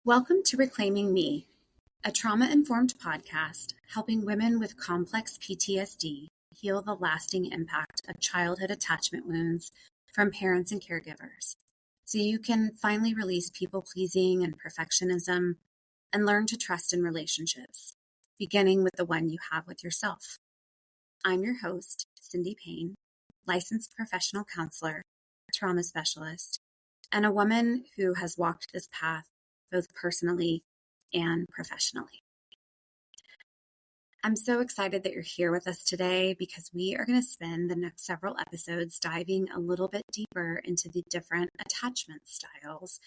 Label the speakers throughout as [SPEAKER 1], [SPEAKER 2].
[SPEAKER 1] Welcome to Reclaiming Me, a trauma-informed podcast helping women with complex PTSD heal the lasting impact of childhood attachment wounds from parents and caregivers, so you can finally release people-pleasing and perfectionism and learn to trust in relationships, beginning with the one you have with yourself. I'm your host, Cindy Payne, licensed professional counselor, trauma specialist, and a woman who has walked this path both personally and professionally. I'm so excited that you're here with us today because we are going to spend the next several episodes diving a little bit deeper into the different attachment styles.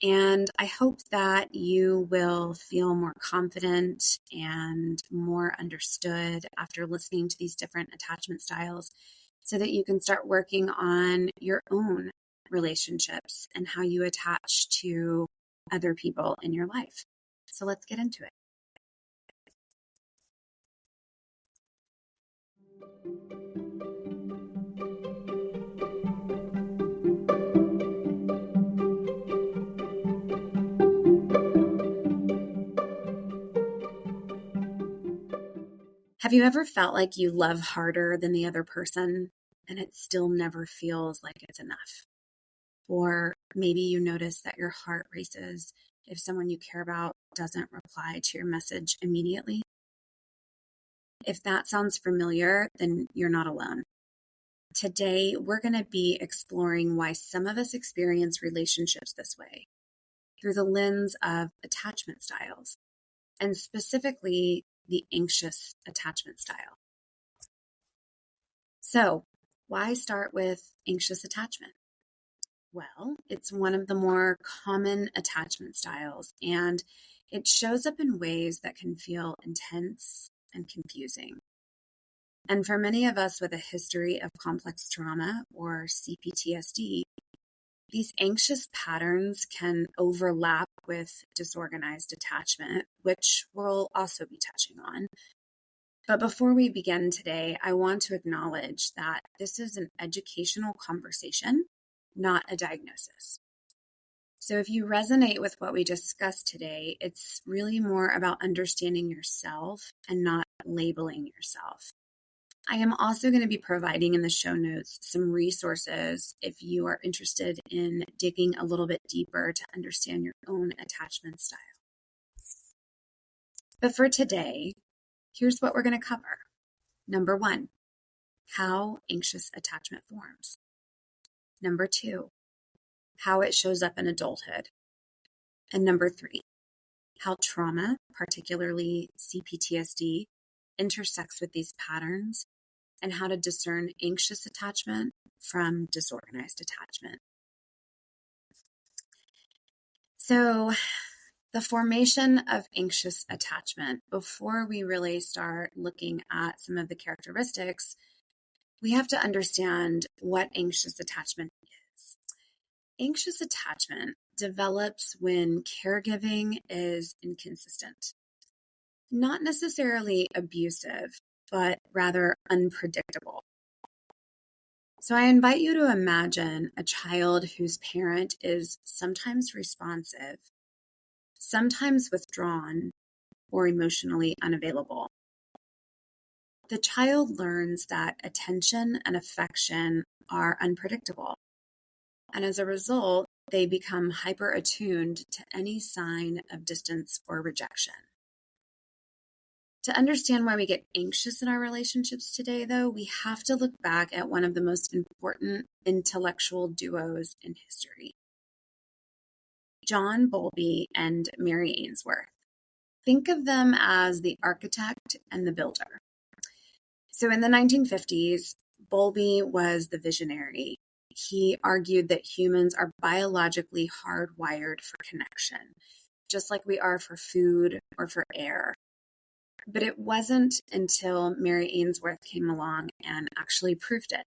[SPEAKER 1] And I hope that you will feel more confident and more understood after listening to these different attachment styles so that you can start working on your own relationships and how you attach to other people in your life. So let's get into it. Have you ever felt like you love harder than the other person and it still never feels like it's enough? Or maybe you notice that your heart races if someone you care about doesn't reply to your message immediately. If that sounds familiar, then you're not alone. Today, we're going to be exploring why some of us experience relationships this way through the lens of attachment styles, and specifically the anxious attachment style. So, why start with anxious attachment? Well, it's one of the more common attachment styles, and it shows up in ways that can feel intense and confusing. And for many of us with a history of complex trauma or CPTSD, these anxious patterns can overlap with disorganized attachment, which we'll also be touching on. But before we begin today, I want to acknowledge that this is an educational conversation, not a diagnosis. So if you resonate with what we discussed today, it's really more about understanding yourself and not labeling yourself. I am also going to be providing in the show notes some resources if you are interested in digging a little bit deeper to understand your own attachment style. But for today, here's what we're going to cover. Number 1, how anxious attachment forms. Number 2, how it shows up in adulthood. And number 3, how trauma, particularly CPTSD, intersects with these patterns and how to discern anxious attachment from disorganized attachment. So, the formation of anxious attachment, before we really start looking at some of the characteristics, we have to understand what anxious attachment is. Anxious attachment develops when caregiving is inconsistent, not necessarily abusive, but rather unpredictable. So I invite you to imagine a child whose parent is sometimes responsive, sometimes withdrawn, or emotionally unavailable. The child learns that attention and affection are unpredictable, and as a result, they become hyper-attuned to any sign of distance or rejection. To understand why we get anxious in our relationships today, though, we have to look back at one of the most important intellectual duos in history, John Bowlby and Mary Ainsworth. Think of them as the architect and the builder. So in the 1950s, Bowlby was the visionary. He argued that humans are biologically hardwired for connection, just like we are for food or for air. But it wasn't until Mary Ainsworth came along and actually proved it.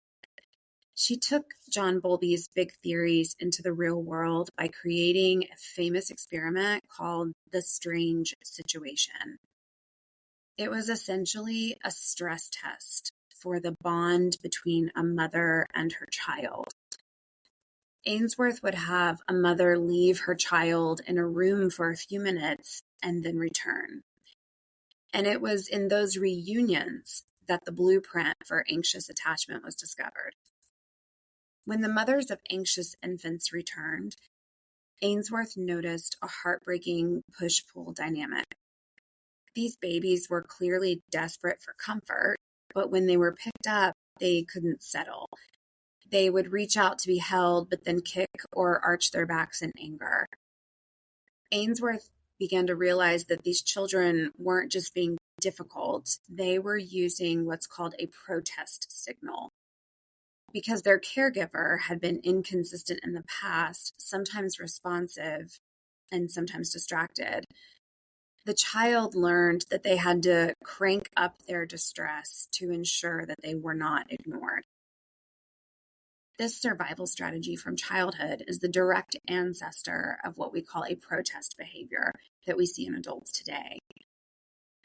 [SPEAKER 1] She took John Bowlby's big theories into the real world by creating a famous experiment called the strange situation. It was essentially a stress test for the bond between a mother and her child. Ainsworth would have a mother leave her child in a room for a few minutes and then return. And it was in those reunions that the blueprint for anxious attachment was discovered. When the mothers of anxious infants returned, Ainsworth noticed a heartbreaking push-pull dynamic. These babies were clearly desperate for comfort, but when they were picked up, they couldn't settle. They would reach out to be held, but then kick or arch their backs in anger. Ainsworth began to realize that these children weren't just being difficult, they were using what's called a protest signal. Because their caregiver had been inconsistent in the past, sometimes responsive and sometimes distracted, the child learned that they had to crank up their distress to ensure that they were not ignored. This survival strategy from childhood is the direct ancestor of what we call a protest behavior that we see in adults today.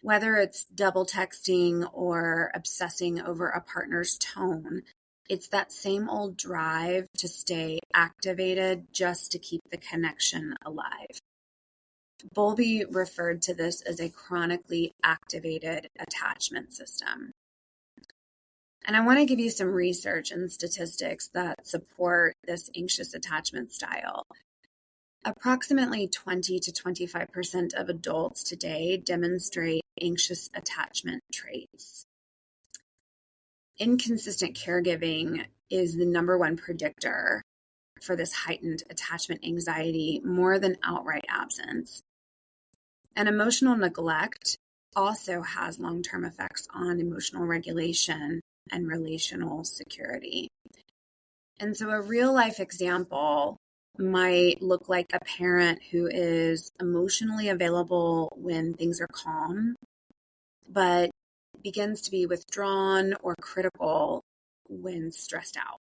[SPEAKER 1] Whether it's double texting or obsessing over a partner's tone, it's that same old drive to stay activated just to keep the connection alive. Bowlby referred to this as a chronically activated attachment system. And I want to give you some research and statistics that support this anxious attachment style. Approximately 20 to 25% of adults today demonstrate anxious attachment traits. Inconsistent caregiving is the number one predictor for this heightened attachment anxiety, more than outright absence. And emotional neglect also has long-term effects on emotional regulation and relational security. And so a real-life example might look like a parent who is emotionally available when things are calm, but begins to be withdrawn or critical when stressed out.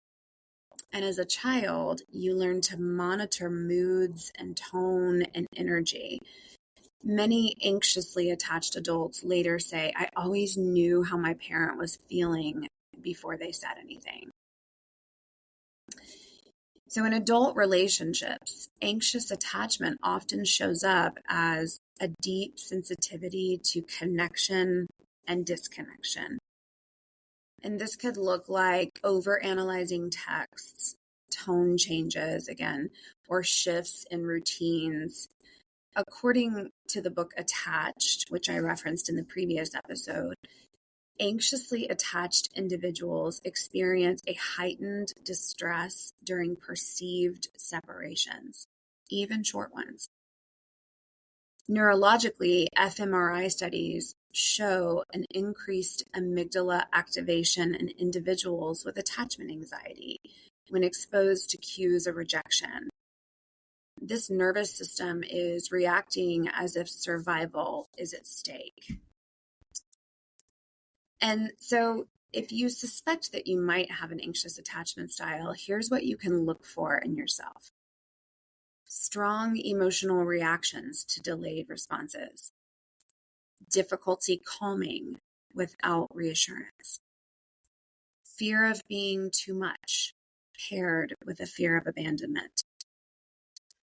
[SPEAKER 1] And as a child, you learn to monitor moods and tone and energy. Many anxiously attached adults later say, I always knew how my parent was feeling before they said anything. So in adult relationships, anxious attachment often shows up as a deep sensitivity to connection and disconnection. And this could look like overanalyzing texts, tone changes, again, or shifts in routines. According to the book Attached, which I referenced in the previous episode, anxiously attached individuals experience a heightened distress during perceived separations, even short ones. Neurologically, fMRI studies show an increased amygdala activation in individuals with attachment anxiety when exposed to cues of rejection. This nervous system is reacting as if survival is at stake. And so if you suspect that you might have an anxious attachment style, here's what you can look for in yourself. Strong emotional reactions to delayed responses. Difficulty calming without reassurance. Fear of being too much, paired with a fear of abandonment.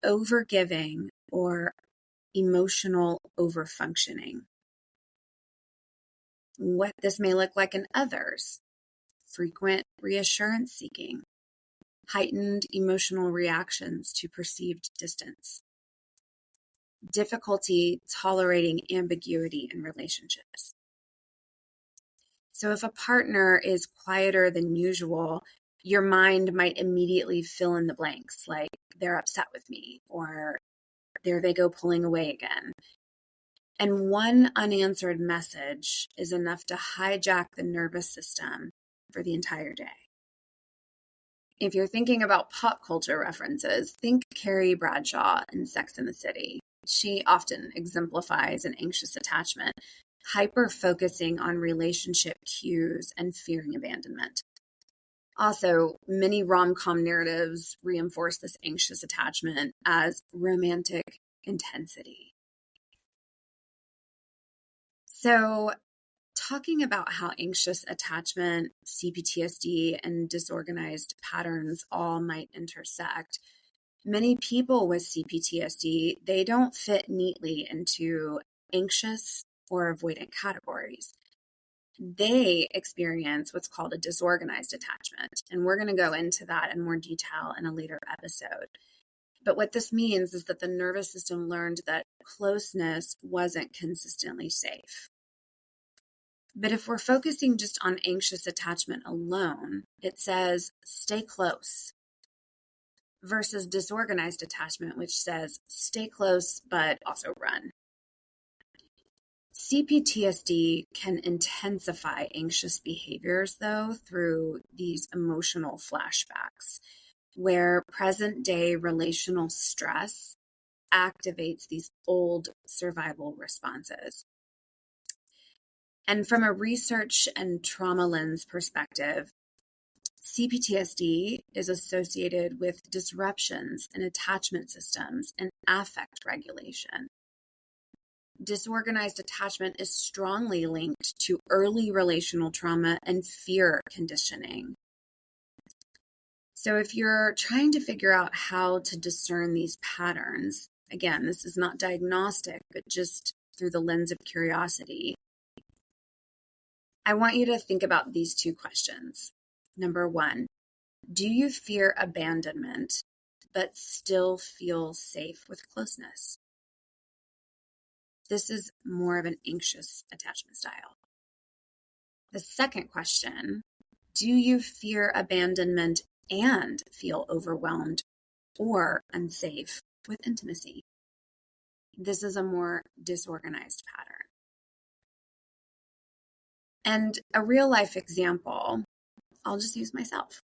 [SPEAKER 1] Overgiving or emotional overfunctioning. What this may look like in others. Frequent reassurance seeking. Heightened emotional reactions to perceived distance. Difficulty tolerating ambiguity in relationships. So if a partner is quieter than usual, your mind might immediately fill in the blanks, like they're upset with me, or there they go pulling away again. And one unanswered message is enough to hijack the nervous system for the entire day. If you're thinking about pop culture references, think Carrie Bradshaw in Sex and the City. She often exemplifies an anxious attachment, hyper-focusing on relationship cues and fearing abandonment. Also, many rom-com narratives reinforce this anxious attachment as romantic intensity. So, talking about how anxious attachment, CPTSD, and disorganized patterns all might intersect, many people with CPTSD, they don't fit neatly into anxious or avoidant categories. They experience what's called a disorganized attachment. And we're going to go into that in more detail in a later episode. But what this means is that the nervous system learned that closeness wasn't consistently safe. But if we're focusing just on anxious attachment alone, it says stay close versus disorganized attachment, which says stay close, but also run. CPTSD can intensify anxious behaviors, though, through these emotional flashbacks, where present-day relational stress activates these old survival responses. And from a research and trauma lens perspective, CPTSD is associated with disruptions in attachment systems and affect regulation. Disorganized attachment is strongly linked to early relational trauma and fear conditioning. So if you're trying to figure out how to discern these patterns, again, this is not diagnostic, but just through the lens of curiosity, I want you to think about these two questions. Number one, do you fear abandonment, but still feel safe with closeness? This is more of an anxious attachment style. The second question, do you fear abandonment and feel overwhelmed or unsafe with intimacy? This is a more disorganized pattern. And a real life example, I'll just use myself.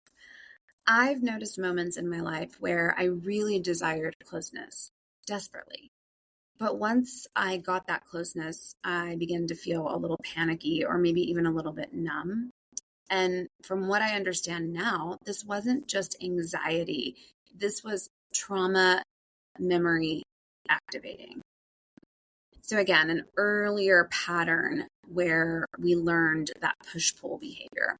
[SPEAKER 1] I've noticed moments in my life where I really desired closeness desperately. But once I got that closeness, I began to feel a little panicky or maybe even a little bit numb. And from what I understand now, this wasn't just anxiety. This was trauma memory activating. So again, an earlier pattern where we learned that push-pull behavior.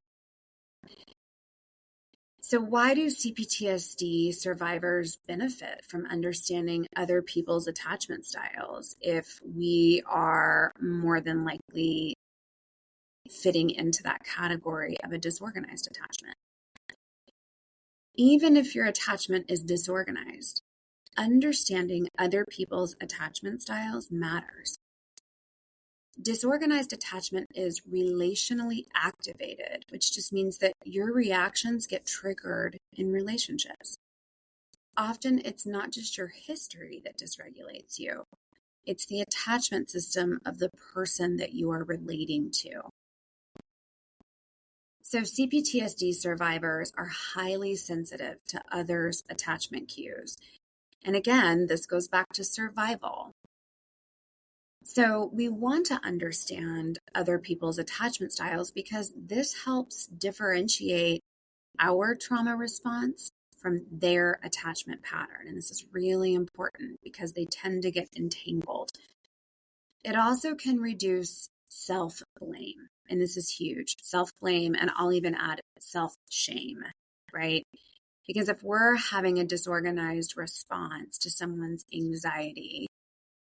[SPEAKER 1] So why do CPTSD survivors benefit from understanding other people's attachment styles if we are more than likely fitting into that category of a disorganized attachment? Even if your attachment is disorganized, understanding other people's attachment styles matters. Disorganized attachment is relationally activated, which just means that your reactions get triggered in relationships. Often it's not just your history that dysregulates you. It's the attachment system of the person that you are relating to. So CPTSD survivors are highly sensitive to others' attachment cues. And again, this goes back to survival. So we want to understand other people's attachment styles because this helps differentiate our trauma response from their attachment pattern. And this is really important because they tend to get entangled. It also can reduce self-blame. And this is huge. Self-blame, and I'll even add self-shame, right? Because if we're having a disorganized response to someone's anxiety,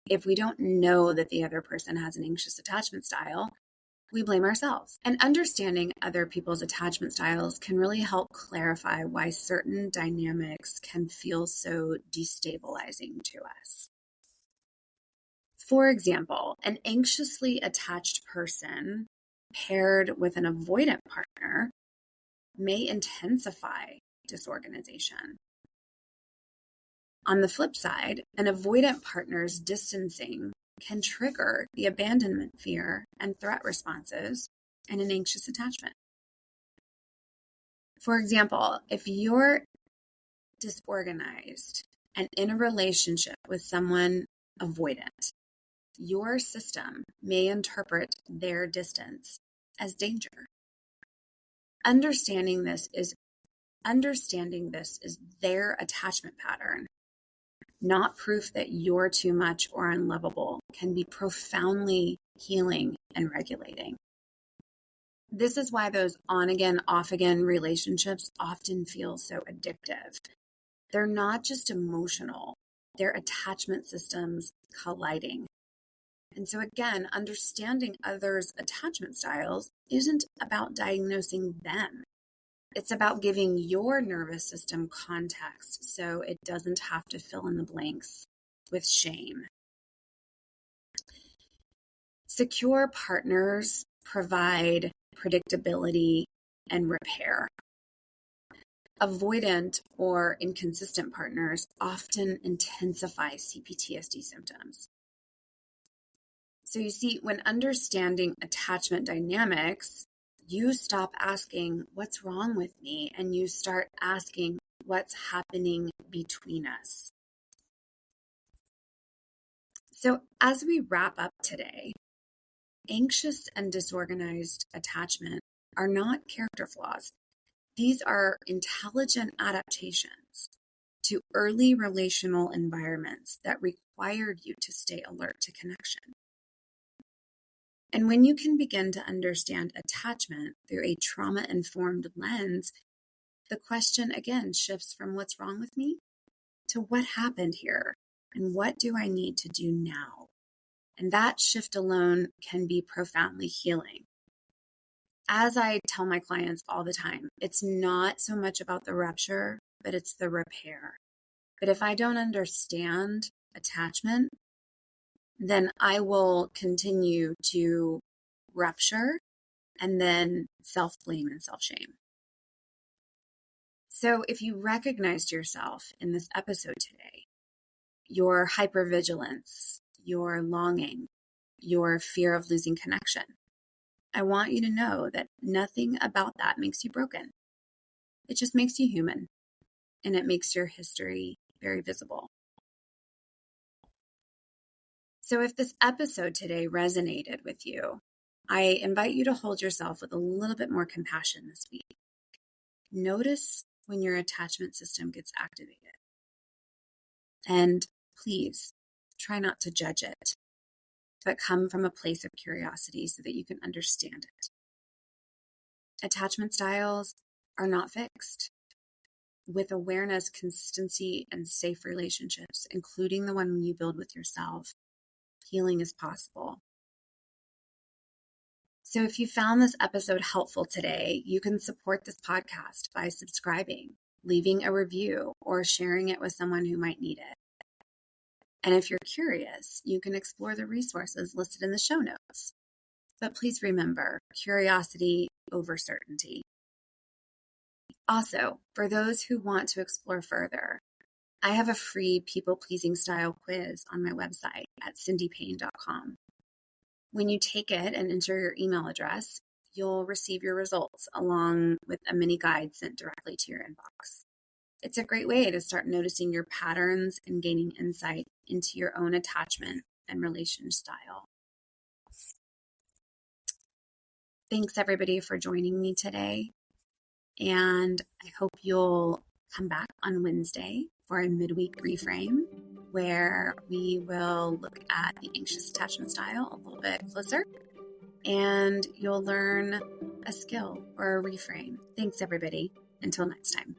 [SPEAKER 1] if we don't know that the other person has an anxious attachment style, we blame ourselves. And understanding other people's attachment styles can really help clarify why certain dynamics can feel so destabilizing to us. For example, an anxiously attached person paired with an avoidant partner may intensify disorganization. On the flip side, an avoidant partner's distancing can trigger the abandonment fear and threat responses in an anxious attachment. For example, if you're disorganized and in a relationship with someone avoidant, your system may interpret their distance as danger. Understanding this is their attachment pattern, not proof that you're too much or unlovable, can be profoundly healing and regulating. This is why those on again, off again relationships often feel so addictive. They're not just emotional, they're attachment systems colliding. And so again, understanding others' attachment styles isn't about diagnosing them. It's about giving your nervous system context so it doesn't have to fill in the blanks with shame. Secure partners provide predictability and repair. Avoidant or inconsistent partners often intensify CPTSD symptoms. So you see, when understanding attachment dynamics, you stop asking, what's wrong with me? And you start asking, what's happening between us? So as we wrap up today, anxious and disorganized attachment are not character flaws. These are intelligent adaptations to early relational environments that required you to stay alert to connection. And when you can begin to understand attachment through a trauma-informed lens, the question again shifts from what's wrong with me to what happened here and what do I need to do now? And that shift alone can be profoundly healing. As I tell my clients all the time, it's not so much about the rupture, but it's the repair. But if I don't understand attachment, then I will continue to rupture and then self-blame and self-shame. So if you recognized yourself in this episode today, your hypervigilance, your longing, your fear of losing connection, I want you to know that nothing about that makes you broken. It just makes you human, and it makes your history very visible. So if this episode today resonated with you, I invite you to hold yourself with a little bit more compassion this week. Notice when your attachment system gets activated. And please try not to judge it, but come from a place of curiosity so that you can understand it. Attachment styles are not fixed. With awareness, consistency, and safe relationships, including the one you build with yourself, healing is possible. So if you found this episode helpful today, you can support this podcast by subscribing, leaving a review, or sharing it with someone who might need it. And if you're curious, you can explore the resources listed in the show notes. But please remember, curiosity over certainty. Also, for those who want to explore further, I have a free people-pleasing style quiz on my website at cindypayne.com. When you take it and enter your email address, you'll receive your results along with a mini guide sent directly to your inbox. It's a great way to start noticing your patterns and gaining insight into your own attachment and relation style. Thanks everybody for joining me today. And I hope you'll come back on Wednesday for a midweek reframe where we will look at the anxious attachment style a little bit closer and you'll learn a skill or a reframe. Thanks everybody. Until next time.